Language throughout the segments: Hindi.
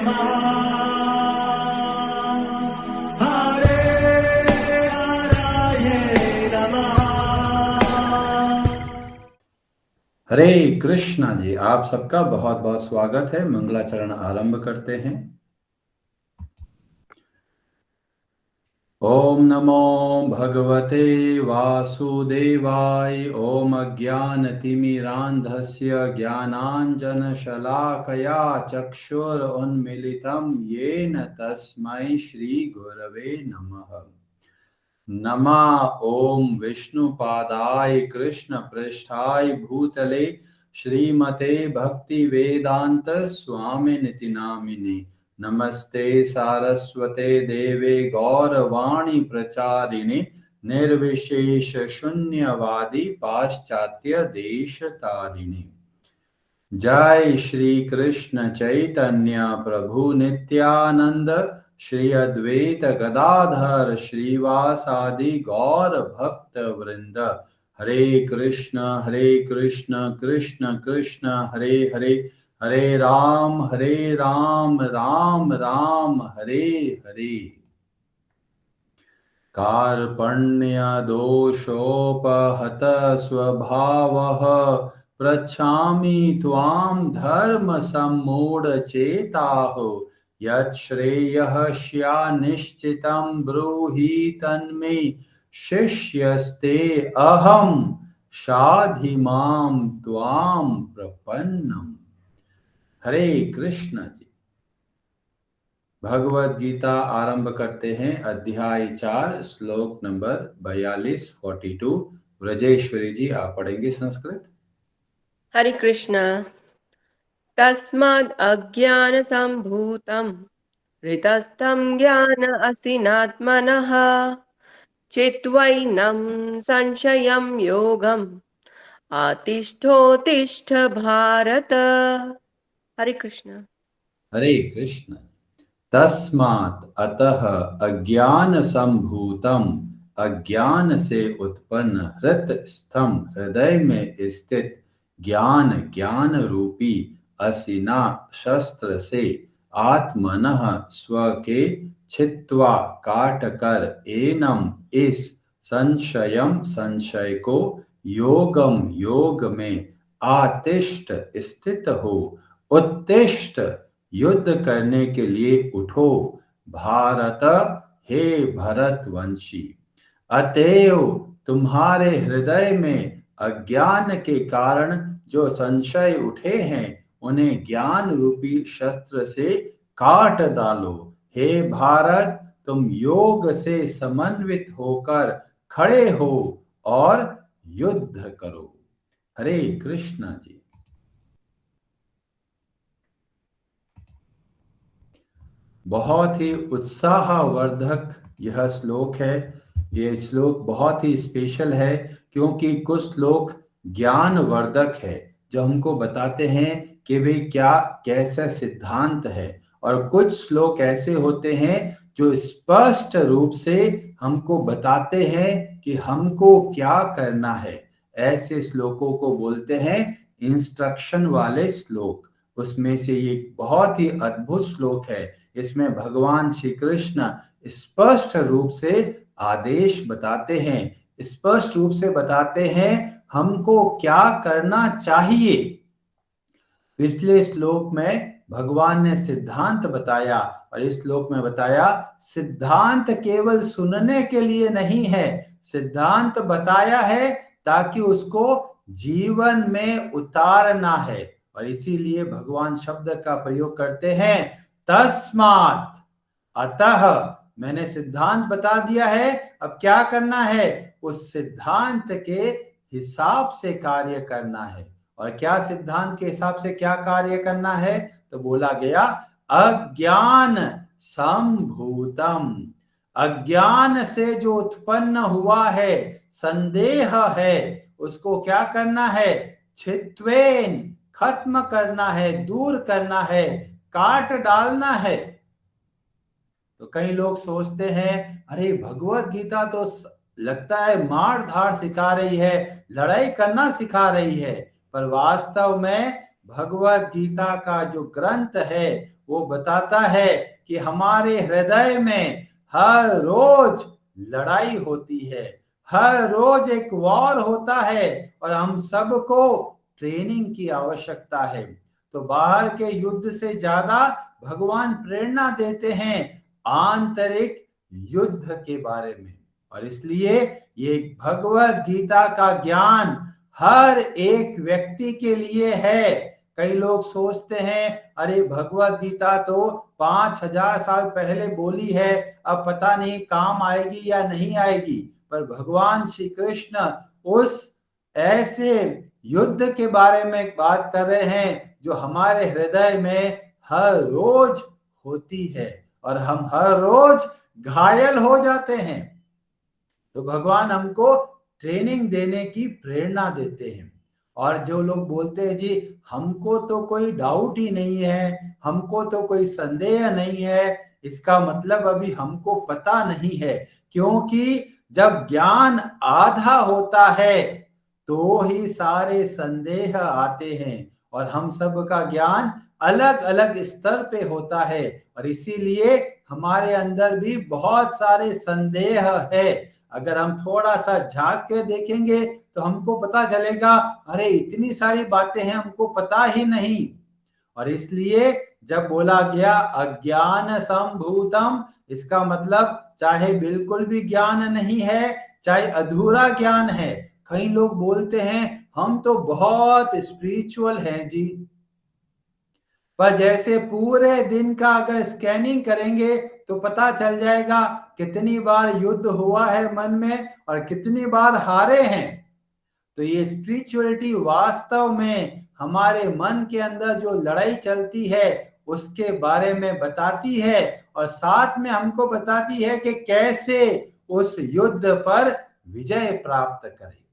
हरे कृष्णा जी, आप सबका बहुत बहुत स्वागत है। मंगलाचरण आरंभ करते हैं। ओम नमो भगवते वासुदेवाय। ओम अज्ञानतिमिरान्धस्य ज्ञानाञ्जनशलाकया चक्षुरुन्मीलितं येन तस्मै श्रीगुरवे नमः। नमः ओम विष्णुपादाय कृष्णपृष्ठाय भूतले श्रीमते भक्ति वेदांत स्वामिनिति नामिने। नमस्ते सारस्वते देवे गौरवाणी प्रचारिणे निर्विशेष शून्यवादी पाश्चात्य देश तारिणे। जय श्री कृष्ण चैतन्य प्रभु नित्यानंद श्री अद्वैत गदाधर श्रीवासादि गौर भक्त वृंद। हरे कृष्ण कृष्ण कृष्ण हरे हरे, हरे राम राम राम हरे हरे। कार्पण्य दोषोपहत स्वभावः पृच्छामि त्वां धर्म सम्मूढचेताः। यच्छ्रेयः स्यान्निश्चितं ब्रूहि तन्मे शिष्यस्ते अहं शाधिमां त्वां प्रपन्नम्। हरे कृष्ण जी। भगवद गीता आरंभ करते हैं। अध्याय 4 श्लोक नंबर 42। ब्रजेश्वरी जी आप पढ़ेंगे संस्कृत। हरे कृष्ण। तस्माद् अज्ञान संभूतं हृतस्थं ज्ञान असिनात्मनः चित्वैनं संशयं योगम् आतिष्ठोतिष्ठ भारत। हरे कृष्ण। हरे कृष्ण। तस्मात् अतः अज्ञान संभूतम, अज्ञान से उत्पन्न हृत स्थम हृदय में स्थित ज्ञान, ज्ञान रूपी असिना शस्त्र से आत्मनः स्व के छित्वा काट कर एनम इस संशयम संशय को योगम योग में आतिष्ठ स्थित हो, उत्तिष्ठ युद्ध करने के लिए उठो। भारत हे भरतवंशी, अतएव तुम्हारे हृदय में अज्ञान के कारण जो संशय उठे हैं उन्हें ज्ञान रूपी शस्त्र से काट डालो। हे भारत, तुम योग से समन्वित होकर खड़े हो और युद्ध करो। हरे कृष्णा जी। बहुत ही उत्साहवर्धक यह श्लोक है। ये श्लोक बहुत ही स्पेशल है क्योंकि कुछ श्लोक ज्ञानवर्धक है जो हमको बताते हैं कि भाई क्या कैसा सिद्धांत है, और कुछ श्लोक ऐसे होते हैं जो स्पष्ट रूप से हमको बताते हैं कि हमको क्या करना है। ऐसे श्लोकों को बोलते हैं इंस्ट्रक्शन वाले श्लोक। उसमें से ये बहुत ही अद्भुत श्लोक है। इसमें भगवान श्री कृष्ण स्पष्ट रूप से आदेश बताते हैं, स्पष्ट रूप से बताते हैं हमको क्या करना चाहिए। पिछले श्लोक में भगवान ने सिद्धांत बताया और इस श्लोक में बताया सिद्धांत केवल सुनने के लिए नहीं है, सिद्धांत बताया है ताकि उसको जीवन में उतारना है। और इसीलिए भगवान शब्द का प्रयोग करते हैं तस्मात्, अतः मैंने सिद्धांत बता दिया है, अब क्या करना है, उस सिद्धांत के हिसाब से कार्य करना है। और क्या सिद्धांत के हिसाब से क्या कार्य करना है, तो बोला गया अज्ञान संभूतम, अज्ञान से जो उत्पन्न हुआ है, संदेह है, उसको क्या करना है, छित्वेन खत्म करना है, दूर करना है, काट डालना है। तो कई लोग सोचते हैं अरे भगवत गीता तो लगता है मार धाड़ सिखा रही है, लड़ाई करना सिखा रही है, पर वास्तव में भगवत गीता का जो ग्रंथ है वो बताता है कि हमारे हृदय में हर रोज लड़ाई होती है, हर रोज एक वॉर होता है और हम सबको ट्रेनिंग की आवश्यकता है। तो बाहर के युद्ध से ज्यादा भगवान प्रेरणा देते हैं आंतरिक युद्ध के बारे में। और इसलिए ये भगवत गीता का ज्ञान हर एक व्यक्ति के लिए है। कई लोग सोचते हैं अरे भगवत गीता तो 5000 साल पहले बोली है, अब पता नहीं काम आएगी या नहीं आएगी। पर भगवान श्री कृष्ण उस ऐसे युद्ध के बारे में बात कर रहे हैं जो हमारे हृदय में हर रोज होती है और हम हर रोज घायल हो जाते हैं। तो भगवान हमको ट्रेनिंग देने की प्रेरणा देते हैं। और जो लोग बोलते हैं जी हमको तो कोई डाउट ही नहीं है, हमको तो कोई संदेह नहीं है, इसका मतलब अभी हमको पता नहीं है। क्योंकि जब ज्ञान आधा होता है तो ही सारे संदेह आते हैं और हम सब का ज्ञान अलग अलग स्तर पे होता है और इसीलिए हमारे अंदर भी बहुत सारे संदेह है। अगर हम थोड़ा सा झांक के देखेंगे तो हमको पता चलेगा अरे इतनी सारी बातें हैं हमको पता ही नहीं। और इसलिए जब बोला गया अज्ञान संभूतम, इसका मतलब चाहे बिल्कुल भी ज्ञान नहीं है चाहे अधूरा ज्ञान है। कई लोग बोलते हैं हम तो बहुत स्पिरिचुअल हैं जी, पर जैसे पूरे दिन का अगर स्कैनिंग करेंगे तो पता चल जाएगा कितनी बार युद्ध हुआ है मन में और कितनी बार हारे हैं। तो ये स्पिरिचुअलिटी वास्तव में हमारे मन के अंदर जो लड़ाई चलती है उसके बारे में बताती है और साथ में हमको बताती है कि कैसे उस युद्ध पर विजय प्राप्त करें।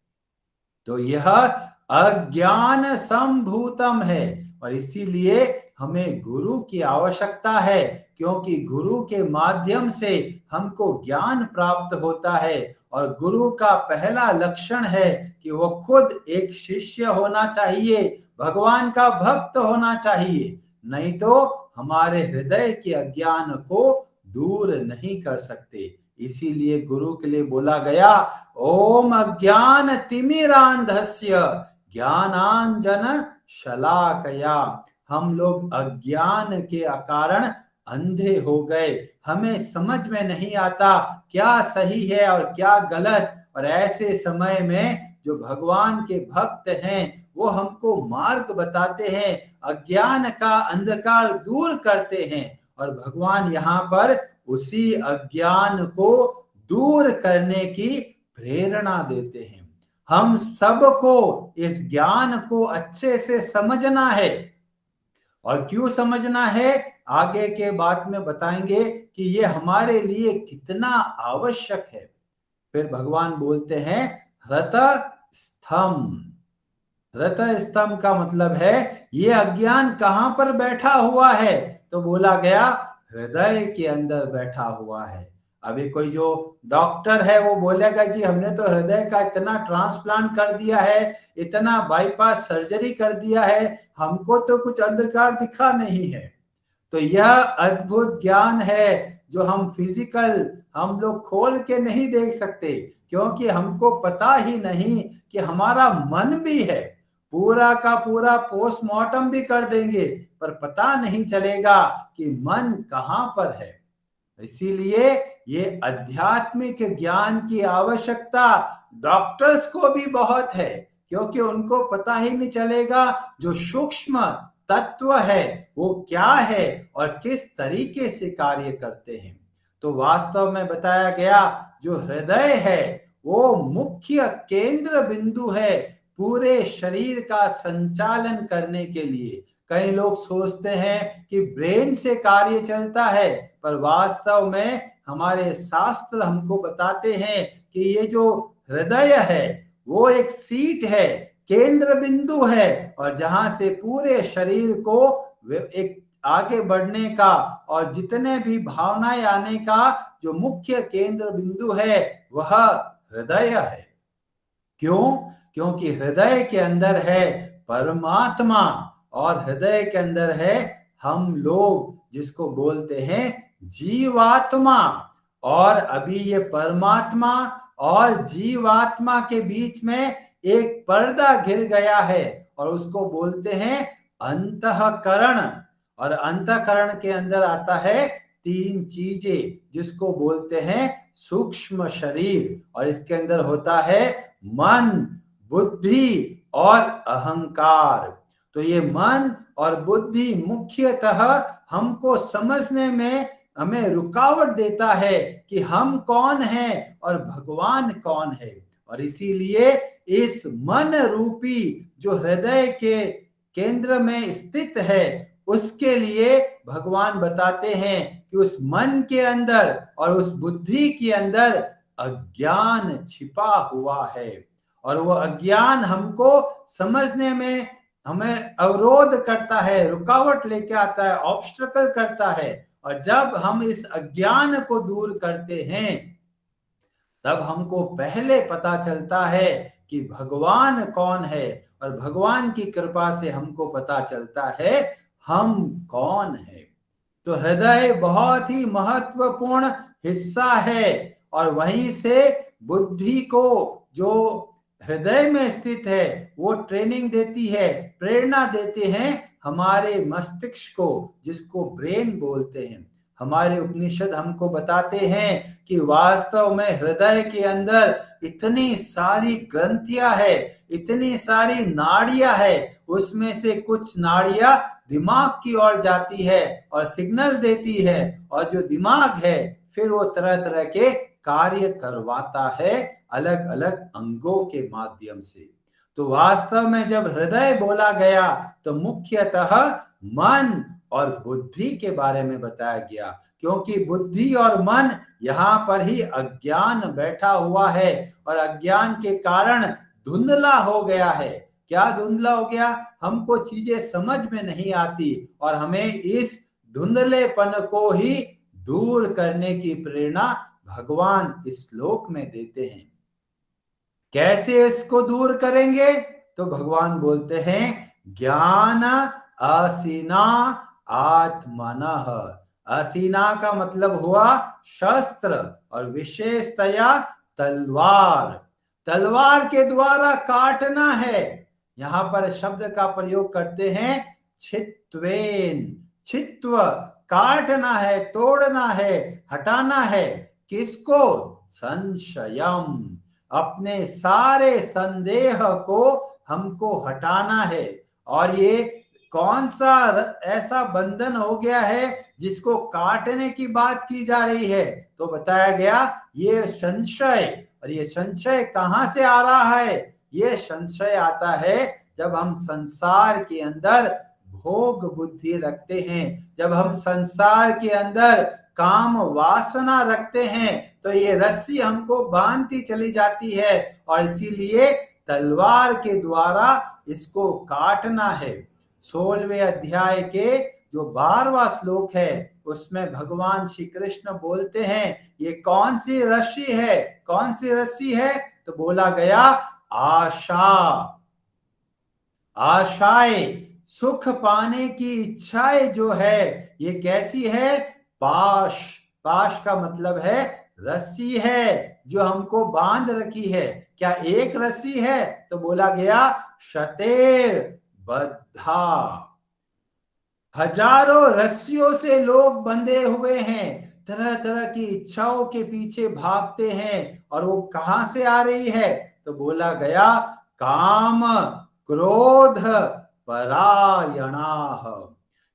तो यह अज्ञान संभूतम है और इसीलिए हमें गुरु की आवश्यकता है, क्योंकि गुरु के माध्यम से हमको ज्ञान प्राप्त होता है। और गुरु का पहला लक्षण है कि वो खुद एक शिष्य होना चाहिए, भगवान का भक्त होना चाहिए, नहीं तो हमारे हृदय के अज्ञान को दूर नहीं कर सकते। इसीलिए गुरु के लिए बोला गया ओम अज्ञान तिमिरांधस्य ज्ञानांजन शलाकया। हम लोग अज्ञान के कारण अंधे हो गए, हमें समझ में नहीं आता क्या सही है और क्या गलत। और ऐसे समय में जो भगवान के भक्त हैं वो हमको मार्ग बताते हैं, अज्ञान का अंधकार दूर करते हैं और भगवान यहाँ पर उसी अज्ञान को दूर करने की प्रेरणा देते हैं। हम सबको इस ज्ञान को अच्छे से समझना है। और क्यों समझना है आगे के बात में बताएंगे कि ये हमारे लिए कितना आवश्यक है। फिर भगवान बोलते हैं रत स्तंभ। रत स्तंभ का मतलब है ये अज्ञान कहां पर बैठा हुआ है, तो बोला गया हृदय के अंदर बैठा हुआ है। अभी कोई जो डॉक्टर है वो बोलेगा जी हमने तो हृदय का इतना ट्रांसप्लांट कर दिया है, इतना बाईपास सर्जरी कर दिया है, हमको तो कुछ अंधकार दिखा नहीं है। तो यह अद्भुत ज्ञान है जो हम फिजिकल हम लोग खोल के नहीं देख सकते, क्योंकि हमको पता ही नहीं कि हमारा मन भी है। पूरा का पूरा पोस्टमार्टम भी कर देंगे पर पता नहीं चलेगा कि मन कहां पर है। इसीलिए ये आध्यात्मिक ज्ञान की आवश्यकता डॉक्टर्स को भी बहुत है, क्योंकि उनको पता ही नहीं चलेगा जो सूक्ष्म तत्व है वो क्या है और किस तरीके से कार्य करते हैं। तो वास्तव में बताया गया जो हृदय है वो मुख्य केंद्र बिंदु है पूरे शरीर का संचालन करने के लिए। कई लोग सोचते हैं कि ब्रेन से कार्य चलता है, पर वास्तव में हमारे शास्त्र हमको बताते हैं कि ये जो हृदय है वो एक सीट है, केंद्र बिंदु है, और जहां से पूरे शरीर को एक आगे बढ़ने का और जितने भी भावनाएं आने का जो मुख्य केंद्र बिंदु है वह हृदय है। क्यों? क्योंकि हृदय के अंदर है परमात्मा और हृदय के अंदर है हम लोग जिसको बोलते हैं जीवात्मा। और अभी ये परमात्मा और जीवात्मा के बीच में एक पर्दा घिर गया है और उसको बोलते हैं अंतःकरण। और अंतःकरण के अंदर आता है 3 चीजें जिसको बोलते हैं सूक्ष्म शरीर, और इसके अंदर होता है मन, बुद्धि और अहंकार। तो ये मन और बुद्धि मुख्यतः हमको समझने में हमें रुकावट देता है कि हम कौन हैं और भगवान कौन है। और इसीलिए इस मन रूपी जो हृदय के केंद्र में स्थित है, उसके लिए भगवान बताते हैं कि उस मन के अंदर और उस बुद्धि के अंदर अज्ञान छिपा हुआ है। और वो अज्ञान हमको समझने में हमें अवरोध करता है, रुकावट लेके आता है, ऑब्स्ट्रकल करता है। और जब हम इस अज्ञान को दूर करते हैं, तब हमको पहले पता चलता है कि भगवान कौन है, और भगवान की कृपा से हमको पता चलता है हम कौन है। तो हृदय बहुत ही महत्वपूर्ण हिस्सा है, और वहीं से बुद्धि को जो हृदय में स्थित है वो ट्रेनिंग देती है, प्रेरणा देते हैं हमारे मस्तिष्क को, जिसको ब्रेन बोलते हैं। हमारे उपनिषद हमको बताते हैं कि वास्तव में हृदय के अंदर इतनी सारी ग्रंथियां है, इतनी सारी नाड़ियां है, उसमें से कुछ नाड़ियां दिमाग की ओर जाती है और सिग्नल देती है, और जो दिमाग है फिर वो तरह तरह के कार्य करवाता है अलग अलग अंगों के माध्यम से। तो वास्तव में जब हृदय बोला गया तो मुख्यतः मन और बुद्धि के बारे में बताया गया, क्योंकि बुद्धि और मन यहाँ पर ही अज्ञान बैठा हुआ है, और अज्ञान के कारण धुंधला हो गया है। क्या धुंधला हो गया? हमको चीजें समझ में नहीं आती, और हमें इस धुंधलेपन को ही दूर करने की प्रेरणा भगवान इस श्लोक में देते हैं। कैसे इसको दूर करेंगे? तो भगवान बोलते हैं ज्ञान आसीना आत्मनः। आसीना का मतलब हुआ शस्त्र, और विशेषतया तलवार। तलवार के द्वारा काटना है। यहां पर शब्द का प्रयोग करते हैं छित्त्वेन। छित्त्व काटना है, तोड़ना है, हटाना है। किसको? संशयम। अपने सारे संदेह को हमको हटाना है। और ये कौन सा ऐसा बंधन हो गया है जिसको काटने की बात की जा रही है? तो बताया गया ये संशय। और ये संशय कहां से आ रहा है? ये संशय आता है जब हम संसार के अंदर भोग बुद्धि रखते हैं, जब हम संसार के अंदर काम वासना रखते हैं, तो ये रस्सी हमको बांधती चली जाती है, और इसीलिए तलवार के द्वारा इसको काटना है। 16वें अध्याय के जो 12वां श्लोक है, उसमें भगवान श्री कृष्ण बोलते हैं ये कौन सी रस्सी है? कौन सी रस्सी है? तो बोला गया आशा। आशाएं, सुख पाने की इच्छाएं जो है, ये कैसी है? पाश। पाश का मतलब है रस्सी है जो हमको बांध रखी है। क्या एक रस्सी है? तो बोला गया शतेर बद्धा। हजारों रस्सियों से लोग बंधे हुए हैं, तरह तरह की इच्छाओं के पीछे भागते हैं, और वो कहां से आ रही है? तो बोला गया काम क्रोध परायणाः।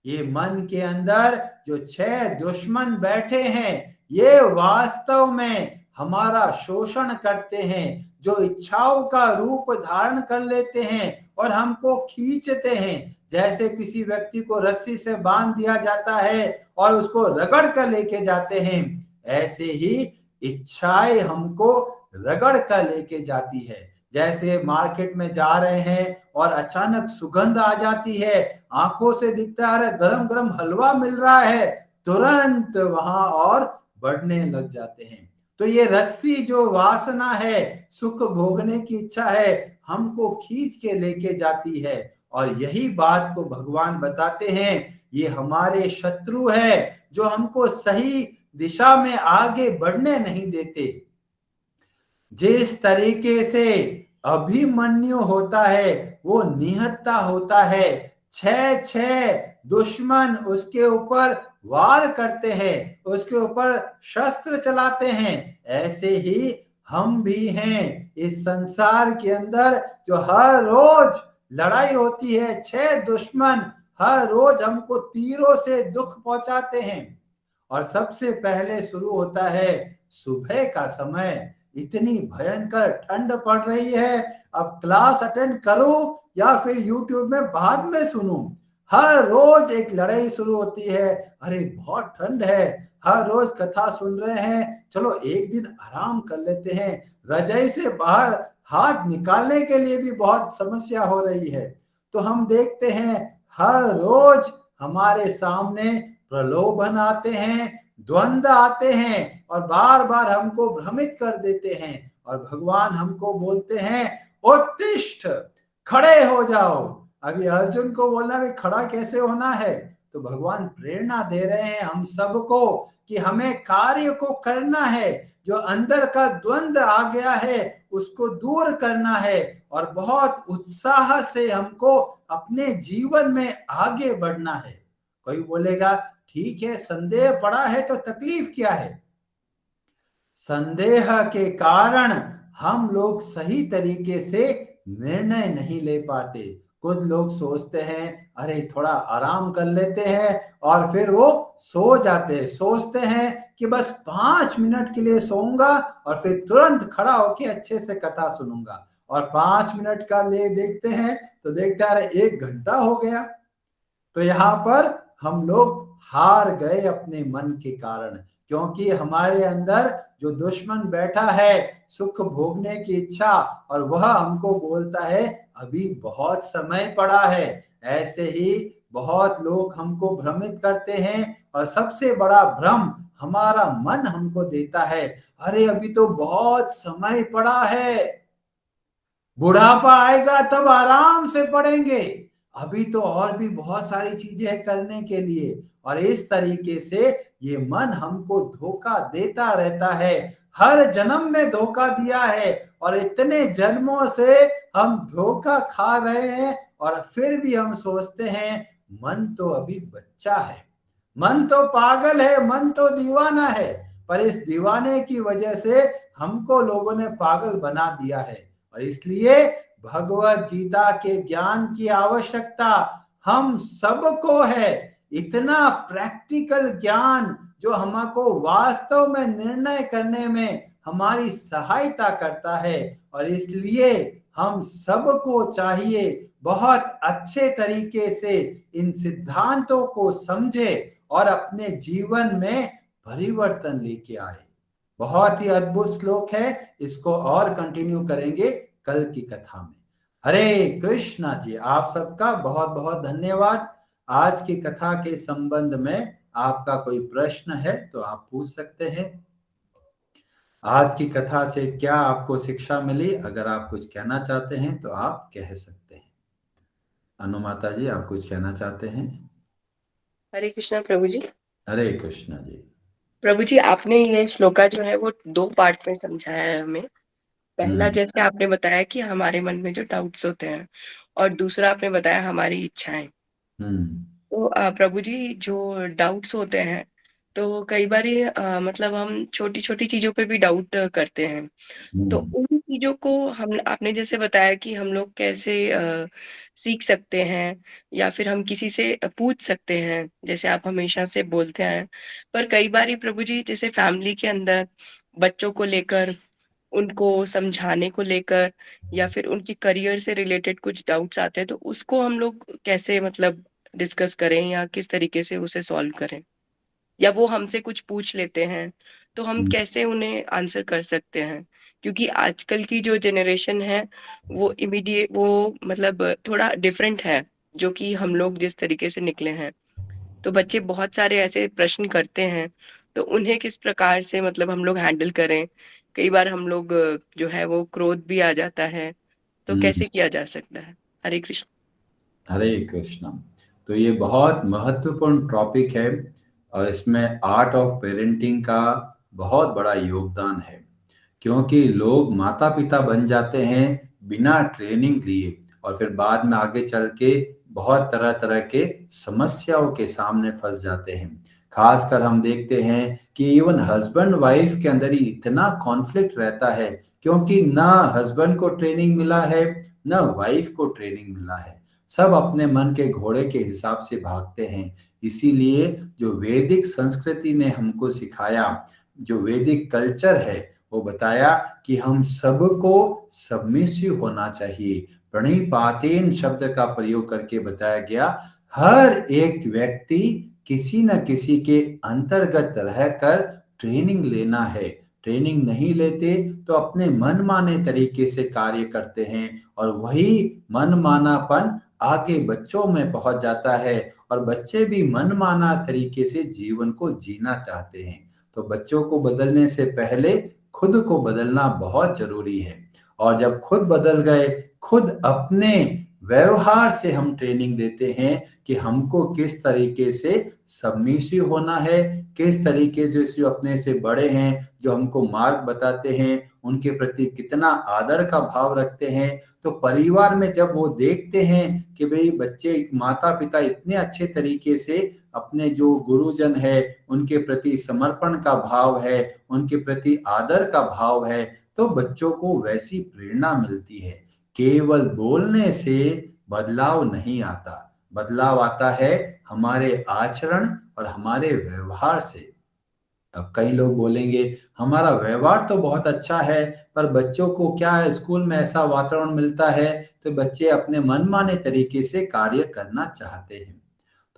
ये मन के अंदर जो 6 दुश्मन बैठे हैं, ये वास्तव में हमारा शोषण करते हैं, जो इच्छाओं का रूप धारण कर लेते हैं और हमको खींचते हैं। जैसे किसी व्यक्ति को रस्सी से बांध दिया जाता है और उसको रगड़ कर लेके जाते हैं, ऐसे ही इच्छाएं हमको रगड़ कर लेके जाती है। जैसे मार्केट में जा रहे हैं और अचानक सुगंध आ जाती है, आंखों से दिखता है गरम गरम हलवा मिल रहा है, तुरंत वहां और बढ़ने लग जाते हैं। तो ये रस्सी जो वासना है, सुख भोगने की इच्छा है, हमको खींच के लेके जाती है, और यही बात को भगवान बताते हैं, ये हमारे शत्रु है जो हमको सही दिशा में आगे बढ़ने नहीं देते। जिस तरीके से अभिमन्यु होता है वो निहत्था होता है, छह छह दुश्मन उसके ऊपर वार करते हैं, उसके ऊपर शस्त्र चलाते हैं, ऐसे ही हम भी हैं इस संसार के अंदर जो हर रोज लड़ाई होती है। छह दुश्मन हर रोज हमको तीरों से दुख पहुंचाते हैं। और सबसे पहले शुरू होता है सुबह का समय। इतनी भयंकर ठंड पड़ रही है, अब क्लास अटेंड करूं या फिर यूट्यूब में बाद में सुनूं। हर रोज एक लड़ाई शुरू होती है, अरे बहुत ठंड है, हर रोज कथा सुन रहे हैं, चलो एक दिन आराम कर लेते हैं। रजाई से बाहर हाथ निकालने के लिए भी बहुत समस्या हो रही है। तो हम देखते हैं हर रोज हमारे सामने प्रलोभन आते हैं, द्वंद्व आते हैं और बार बार हमको भ्रमित कर देते हैं। और भगवान हमको बोलते हैं उत्तिष्ठ, खड़े हो जाओ। अभी अर्जुन को बोलना भी खड़ा कैसे होना है, तो भगवान प्रेरणा दे रहे हैं हम सबको कि हमें कार्य को करना है, जो अंदर का द्वंद्व आ गया है उसको दूर करना है और बहुत उत्साह से हमको अपने जीवन में आगे बढ़ना है। कोई बोलेगा ठीक है, संदेह पड़ा है तो तकलीफ क्या है? संदेह के कारण हम लोग सही तरीके से निर्णय नहीं ले पाते। कुछ लोग सोचते हैं अरे थोड़ा आराम कर लेते हैं और फिर वो सो जाते हैं, सोचते हैं कि बस 5 मिनट के लिए सोऊंगा और फिर तुरंत खड़ा होके अच्छे से कथा सुनूंगा। और 5 मिनट का ले देखते हैं तो देखते हैं अरे 1 घंटा हो गया। तो यहाँ पर हम लोग हार गए अपने मन के कारण, क्योंकि हमारे अंदर जो दुश्मन बैठा है सुख भोगने की इच्छा, और वह हमको बोलता है अभी बहुत समय पड़ा है। ऐसे ही बहुत लोग हमको भ्रमित करते हैं और सबसे बड़ा भ्रम हमारा मन हमको देता है, अरे अभी तो बहुत समय पड़ा है, बुढ़ापा आएगा तब आराम से पढ़ेंगे, अभी तो और भी बहुत सारी चीजें हैं करने के लिए। और इस तरीके से ये मन हमको धोखा देता रहता है, हर जन्म में धोखा दिया है और इतने जन्मों से हम धोखा खा रहे हैं। और फिर भी हम सोचते हैं मन तो अभी बच्चा है, मन तो पागल है, मन तो दीवाना है। पर इस दीवाने की वजह से हमको लोगों ने पागल बना दिया है। और इसलिए भगवत गीता के ज्ञान की आवश्यकता हम सबको है। इतना प्रैक्टिकल ज्ञान जो हमको वास्तव में निर्णय करने में हमारी सहायता करता है। और इसलिए हम सबको चाहिए बहुत अच्छे तरीके से इन सिद्धांतों को समझे और अपने जीवन में परिवर्तन लेके आए। बहुत ही अद्भुत श्लोक है, इसको और कंटिन्यू करेंगे कल की कथा में। हरे कृष्णा जी, आप सबका बहुत बहुत धन्यवाद। आज की कथा के संबंध में आपका कोई प्रश्न है तो आप पूछ सकते हैं। आज की कथा से क्या आपको शिक्षा मिली, अगर आप कुछ कहना चाहते हैं तो आप कह सकते हैं। अनुमाता जी, आप कुछ कहना चाहते हैं? हरे कृष्णा प्रभु जी। हरे कृष्णा जी। प्रभु जी, आपने ये श्लोका जो है वो 2 पार्ट में समझाया है हमें। पहला जैसे आपने बताया कि हमारे मन में जो डाउट्स होते हैं, और दूसरा आपने बताया हमारी इच्छाएं। हम्म। तो प्रभु जी, जो डाउट्स होते हैं तो कई बार मतलब हम छोटी छोटी चीजों पे भी डाउट करते हैं। तो हम्म। उन चीजों को हम, आपने जैसे बताया कि हम लोग कैसे सीख सकते हैं, या फिर हम किसी से पूछ सकते हैं, जैसे आप हमेशा से बोलते हैं। पर कई बार प्रभु जी, जैसे फैमिली के अंदर बच्चों को लेकर, उनको समझाने को लेकर, या फिर उनकी करियर से रिलेटेड कुछ डाउट्स आते हैं, तो उसको हम लोग कैसे मतलब डिस्कस करें, या किस तरीके से उसे सॉल्व करें? या वो हमसे कुछ पूछ लेते हैं तो हम हम्म। कैसे उन्हें आंसर कर सकते हैं? क्योंकि आजकल की जो जनरेशन है वो इमीडिएट, वो मतलब थोड़ा डिफरेंट है, जो कि हम लोग जिस तरीके से निकले हैं। तो बच्चे बहुत सारे ऐसे प्रश्न करते हैं, तो उन्हें किस प्रकार से मतलब हम लोग हैंडल करें? कई बार हम लोग जो है वो क्रोध भी आ जाता है, तो हम्म। कैसे किया जा सकता है? हरे कृष्ण। हरे कृष्णा। तो ये बहुत महत्वपूर्ण टॉपिक है और इसमें आर्ट ऑफ पेरेंटिंग का बहुत बड़ा योगदान है, क्योंकि लोग माता पिता बन जाते हैं बिना ट्रेनिंग लिए और फिर बाद में आगे चल के बहुत तरह तरह के समस्याओं के सामने फंस जाते हैं। खासकर हम देखते हैं कि इवन हस्बैंड वाइफ के अंदर ही इतना कॉन्फ्लिक्ट रहता है, क्योंकि ना हस्बैंड को ट्रेनिंग मिला है, ना वाइफ को ट्रेनिंग मिला है। सब अपने मन के घोड़े के हिसाब से भागते हैं। इसीलिए जो वैदिक संस्कृति ने हमको सिखाया, जो वैदिक कल्चर है, वो बताया कि हम सबको सबमिसिव होना चाहिए। प्रणिपातेन शब्द का प्रयोग करके बताया गया, हर एक व्यक्ति किसी न किसी के अंतर्गत रहकर ट्रेनिंग लेना है। ट्रेनिंग नहीं लेते तो अपने मनमाने तरीके से कार्य करते हैं और वही मनमानापन आगे बच्चों में पहुंच जाता है और बच्चे भी मनमाना तरीके से जीवन को जीना चाहते हैं। तो बच्चों को बदलने से पहले खुद को बदलना बहुत जरूरी है। और जब खुद बदल गए, खुद अपने व्यवहार से हम ट्रेनिंग देते हैं कि हमको किस तरीके से सबमिसिव होना है, किस तरीके से जो अपने से बड़े हैं, जो हमको मार्ग बताते हैं, उनके प्रति कितना आदर का भाव रखते हैं। तो परिवार में जब वो देखते हैं कि भाई बच्चे, माता पिता इतने अच्छे तरीके से अपने जो गुरुजन है उनके प्रति समर्पण का भाव है, उनके प्रति आदर का भाव है, तो बच्चों को वैसी प्रेरणा मिलती है। केवल बोलने से बदलाव नहीं आता, बदलाव आता है हमारे आचरण और हमारे व्यवहार से। अब कई लोग बोलेंगे हमारा व्यवहार तो बहुत अच्छा है, पर बच्चों को क्या है, स्कूल में ऐसा वातावरण मिलता है तो बच्चे अपने मनमाने तरीके से कार्य करना चाहते हैं।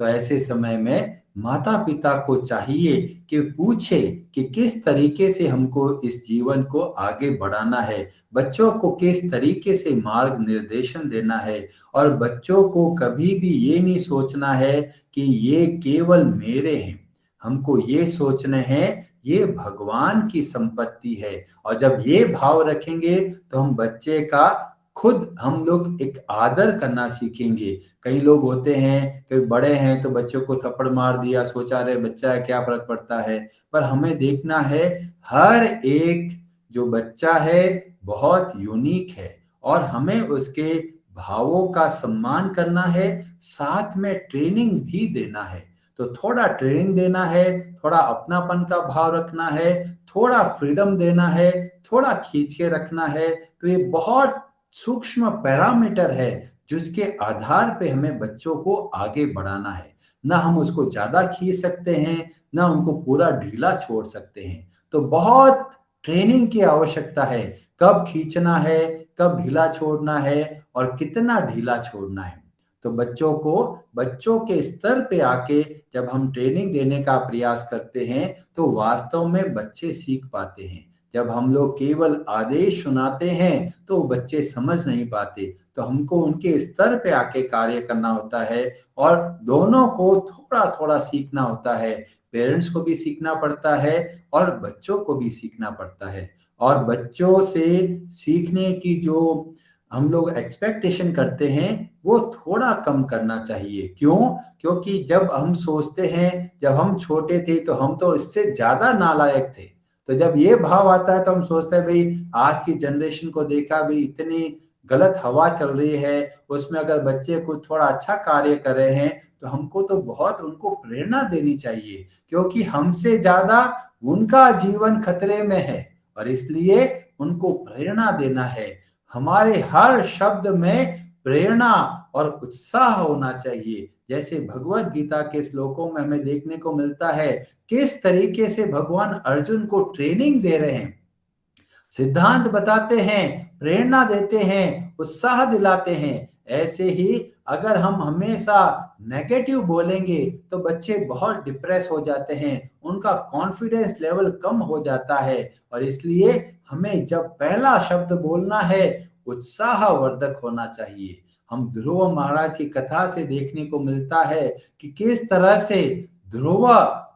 तो ऐसे समय में माता पिता को चाहिए कि पूछे कि किस तरीके से हमको इस जीवन को आगे बढ़ाना है, बच्चों को किस तरीके से मार्ग निर्देशन देना है। और बच्चों को कभी भी ये नहीं सोचना है कि ये केवल मेरे हैं, हमको ये सोचना है ये भगवान की संपत्ति है। और जब ये भाव रखेंगे तो हम बच्चे का खुद हम लोग एक आदर करना सीखेंगे। कई लोग होते हैं कि बड़े हैं तो बच्चों को थप्पड़ मार दिया, सोचा रहे बच्चा है क्या फर्क पड़ता है। पर हमें देखना है हर एक जो बच्चा है बहुत यूनिक है और हमें उसके भावों का सम्मान करना है, साथ में ट्रेनिंग भी देना है। तो थोड़ा ट्रेनिंग देना है, थोड़ा अपनापन का भाव रखना है, थोड़ा फ्रीडम देना है, थोड़ा खींच के रखना है। तो ये बहुत सूक्ष्म पैरामीटर है जिसके आधार पे हमें बच्चों को आगे बढ़ाना है। ना हम उसको ज्यादा खींच सकते हैं, ना उनको पूरा ढीला छोड़ सकते हैं। तो बहुत ट्रेनिंग की आवश्यकता है, कब खींचना है, कब ढीला छोड़ना है और कितना ढीला छोड़ना है। तो बच्चों को बच्चों के स्तर पे आके जब हम ट्रेनिंग देने का प्रयास करते हैं तो वास्तव में बच्चे सीख पाते हैं। जब हम लोग केवल आदेश सुनाते हैं तो बच्चे समझ नहीं पाते। तो हमको उनके स्तर पे आके कार्य करना होता है और दोनों को थोड़ा थोड़ा सीखना होता है। पेरेंट्स को भी सीखना पड़ता है और बच्चों को भी सीखना पड़ता है। और बच्चों से सीखने की जो हम लोग एक्सपेक्टेशन करते हैं वो थोड़ा कम करना चाहिए। क्यों? क्योंकि जब हम सोचते हैं जब हम छोटे थे तो हम तो इससे ज्यादा नालायक थे। तो जब ये भाव आता है तो हम सोचते हैं भाई आज की जनरेशन को देखा भी, इतनी गलत हवा चल रही है, उसमें अगर बच्चे कुछ थोड़ा अच्छा कार्य कर रहे हैं तो हमको तो बहुत उनको प्रेरणा देनी चाहिए, क्योंकि हमसे ज्यादा उनका जीवन खतरे में है और इसलिए उनको प्रेरणा देना है। हमारे हर शब्द में प्रेरणा और उत्साह होना चाहिए। जैसे भगवत गीता के श्लोकों में हमें देखने को मिलता है किस तरीके से भगवान अर्जुन को ट्रेनिंग दे रहे हैं, सिद्धांत बताते हैं, प्रेरणा देते हैं, उत्साह दिलाते हैं। ऐसे ही अगर हम हमेशा नेगेटिव बोलेंगे तो बच्चे बहुत डिप्रेस हो जाते हैं, उनका कॉन्फिडेंस लेवल कम हो जाता है। और इसलिए हमें जब पहला शब्द बोलना है उत्साहवर्धक होना चाहिए। हम ध्रुव महाराज की कथा से देखने को मिलता है कि किस तरह से ध्रुव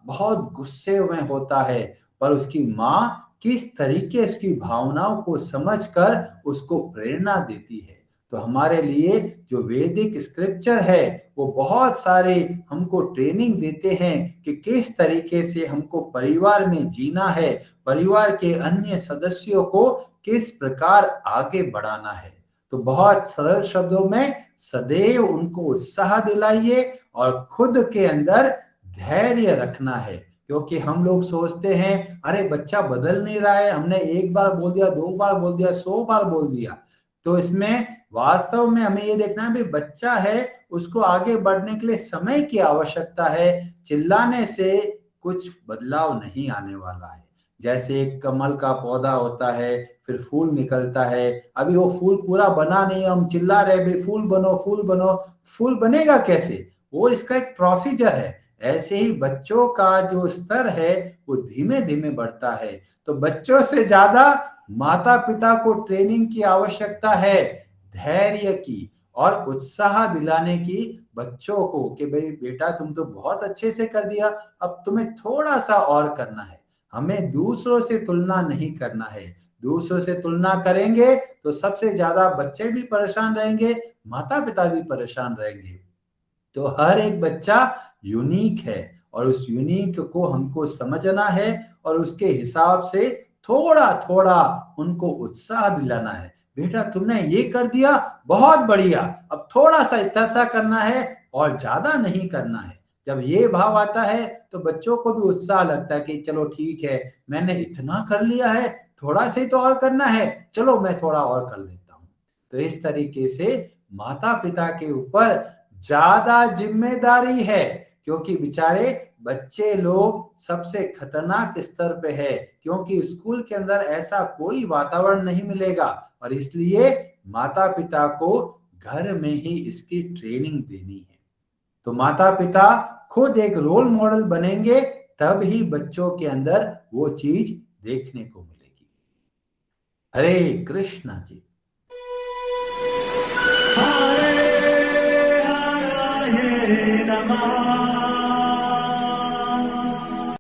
बहुत गुस्से में होता है, पर उसकी माँ किस तरीके उसकी भावनाओं को समझकर उसको प्रेरणा देती है। तो हमारे लिए जो वैदिक स्क्रिप्चर है वो बहुत सारे हमको ट्रेनिंग देते हैं कि किस तरीके से हमको परिवार में जीना है, परिवार के अन्य सदस्यों को किस प्रकार आगे बढ़ाना है। तो बहुत सरल शब्दों में सदैव उनको उत्साह दिलाइए और खुद के अंदर धैर्य रखना है, क्योंकि हम लोग सोचते हैं अरे बच्चा बदल नहीं रहा है, हमने एक बार बोल दिया, 2 बार बोल दिया, 100 बार बोल दिया। तो इसमें वास्तव में हमें ये देखना है भी बच्चा है, उसको आगे बढ़ने के लिए समय की आवश्यकता है। चिल्लाने से कुछ बदलाव नहीं आने वाला है। जैसे एक कमल का पौधा होता है, फिर फूल निकलता है, अभी वो फूल पूरा बना नहीं, हम चिल्ला रहे भी फूल बनो फूल बनो, फूल बनेगा कैसे? वो इसका एक प्रोसीजर है। ऐसे ही बच्चों का जो स्तर है वो धीमे धीमे बढ़ता है। तो बच्चों से ज्यादा माता पिता को ट्रेनिंग की आवश्यकता है, धैर्य की और उत्साह दिलाने की बच्चों को कि भाई बेटा तुम तो बहुत अच्छे से कर दिया, अब तुम्हें थोड़ा सा और करना है। हमें दूसरों से तुलना नहीं करना है। दूसरों से तुलना करेंगे तो सबसे ज्यादा बच्चे भी परेशान रहेंगे, माता पिता भी परेशान रहेंगे। तो हर एक बच्चा यूनिक है और उस यूनिक को हमको समझना है और उसके हिसाब से थोड़ा थोड़ा उनको उत्साह दिलाना है। बेटा तुमने ये कर दिया, बहुत बढ़िया, अब थोड़ा सा इतना सा करना है और ज्यादा नहीं करना है। जब ये भाव आता है तो बच्चों को भी उत्साह लगता है कि चलो ठीक है, मैंने इतना कर लिया है, थोड़ा सा ही तो और करना है, चलो मैं थोड़ा और कर लेता हूँ। तो इस तरीके से माता पिता के ऊपर ज्यादा जिम्मेदारी है, क्योंकि बेचारे बच्चे लोग सबसे खतरनाक स्तर पे है, क्योंकि स्कूल के अंदर ऐसा कोई वातावरण नहीं मिलेगा और इसलिए माता पिता को घर में ही इसकी ट्रेनिंग देनी है। तो माता पिता खुद एक रोल मॉडल बनेंगे, तब ही बच्चों के अंदर वो चीज देखने को मिलेगी। हरे कृष्णा जी। हरे हरे नमः।